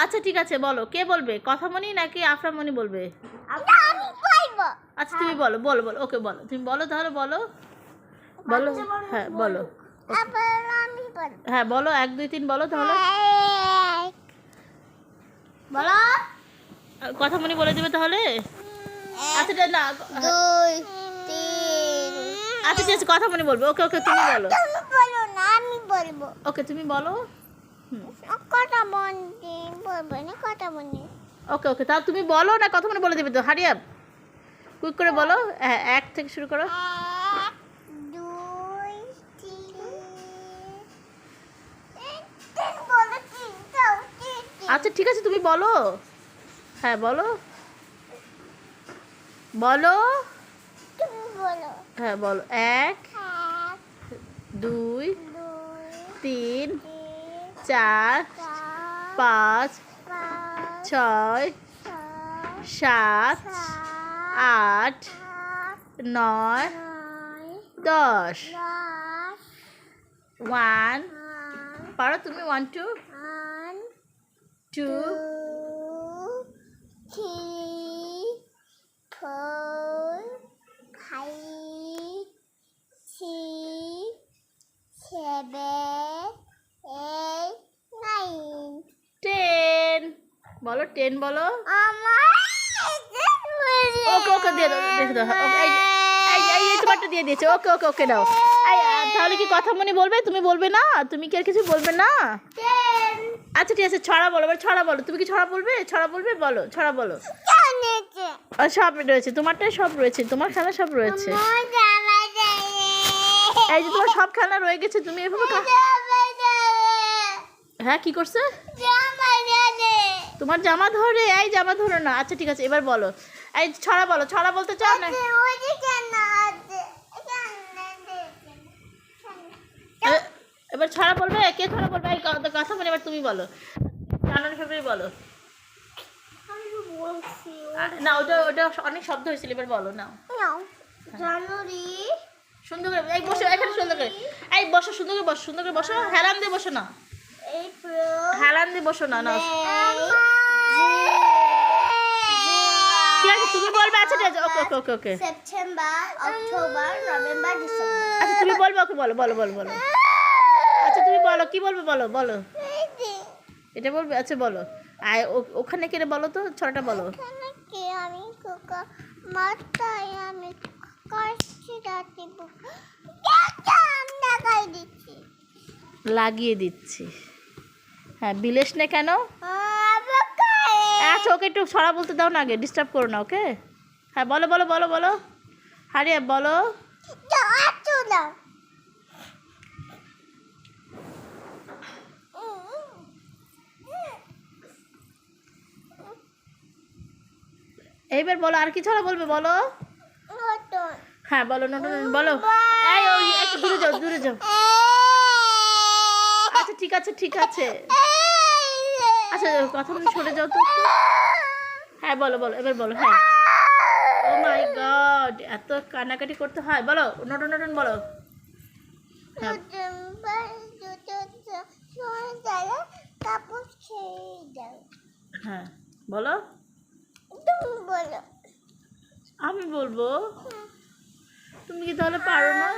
আচ্ছা ঠিক আছে, বলো কে বলবে, কথামণি নাকি আফরামণি বলবে? আমি বলবো। আচ্ছা তুমি বলো বলো বলো, ওকে বলো, তুমি বলো তাহলে, বলো বলো। হ্যাঁ বলো, আবার আমি বলবো। হ্যাঁ বলো, 1 2 3 বলো তাহলে। বলো। কথামণি বলে দেবে তাহলে। আচ্ছা না, 2 3। আচ্ছা ঠিক আছে, কথামণি বলবে। ওকে ওকে, তুমি বলো। তুমি বলো না, আমি বলবো। ওকে তুমি বলো। কথা বন্ধি বলবো না, কথা বন্ধি। ওকে ওকে, তাহলে তুমি বলো না, কথামণি বলে দেবে তো। হারি আপ, কুইক করে বলো। হ্যাঁ 1 থেকে শুরু করো। 1 2 3 বলো, 3 দাও, 3। আচ্ছা ঠিক আছে, তুমি বলো। হ্যাঁ বলো বলো। তুমি বলো। হ্যাঁ বলো। 1 2 2 3 3 4 4 5 5 6 7 8 9 10। 1 পারো তুমি? 1 2 2 3 4 5 6 7 8 9। 10 বলো। 10 বলো। আমার ওকে ওকে দিয়ে দাও, দেখে দাও। ওকে, এই তোমারটা দিয়ে দিয়েছে। ওকে ওকে ওকে দাও। তাহলে কি কথামণি বলবে? তুমি বলবে না? তুমি কি আর কিছু বলবে না? আচ্ছা ঠিক আছে, ছড়া বলো। এবার ছড়া বলো। তুমি কি ছড়া বলবে? ছড়া বলবে, বলো ছড়া বলো। সব রয়েছে তোমারটাই, সব রয়েছে তোমার, খেলা সব রয়েছে। এই যে তোমার সব খেলা রয়ে গেছে, তুমি এভাবে হ্যাঁ কি করছে? তোমার জামা ধরে? এই জামা ধরো না। আচ্ছা ঠিক আছে, এবার বলো। এই ছড়া বলো। ছড়া বলতে চাও না? এবার ছড়া বলবে। কে ছড়া বলবে? এই কথা বলে, এবার তুমি বলো। জানুয়ারি ফেব্রুয়ারি বলো। না, ওটা ওটা অনেক শব্দ হয়েছিল, এবার বলো নাও। জানুয়ারি। সুন্দর করে এই বসো, এখানে সুন্দর করে। এই বসো, সুন্দর করে বসো, সুন্দর করে বসো। হেলান দিয়ে বসো না, হেলান দিয়ে বসো না। না ঠিক আছে, তুমি বলবে। আচ্ছা ঠিক আছে, okay okay okay okay. September, October, November, December. আচ্ছা তুমি বলবে। ওকে বলো বলো বলো বলো। আচ্ছা তুমি বলো, কি বলবে বলো বলো। এটা বলবে? আচ্ছা বলো। আর ওখানে কেটে বলো তো, ছড়াটা বলো। কি আমি কোকা মাথায় আমি কাশি রাখি লাগাই দিচ্ছি, লাগিয়ে দিচ্ছি। হ্যাঁ, বিলেশ নে কেন? আচ্ছা ওকে একটু ছড়া বলতে দাও না, আগে ডিস্টার্ব করো না ওকে। হ্যাঁ বলো বলো বলো বলো। হারিয়ে বলো। এইবার বলো, আর কি ছড়া বলবে বলো। হ্যাঁ বলো। নতুন বলো। এই ওই একটু দূরে যাও, দূরে যাও। আচ্ছা ঠিক আছে ঠিক আছে। আচ্ছা কথা বলে সরে যাও তো একটু। হ্যাঁ বলো বলো, এবার বলো। হ্যাঁ। ও মাই গড, এত কান্নাকাটি করতে হয়। বলো নতুন নতুন বলো। হ্যাঁ হ্যাঁ বলো। আমি বলবো? তুমি কি তাহলে পারো না?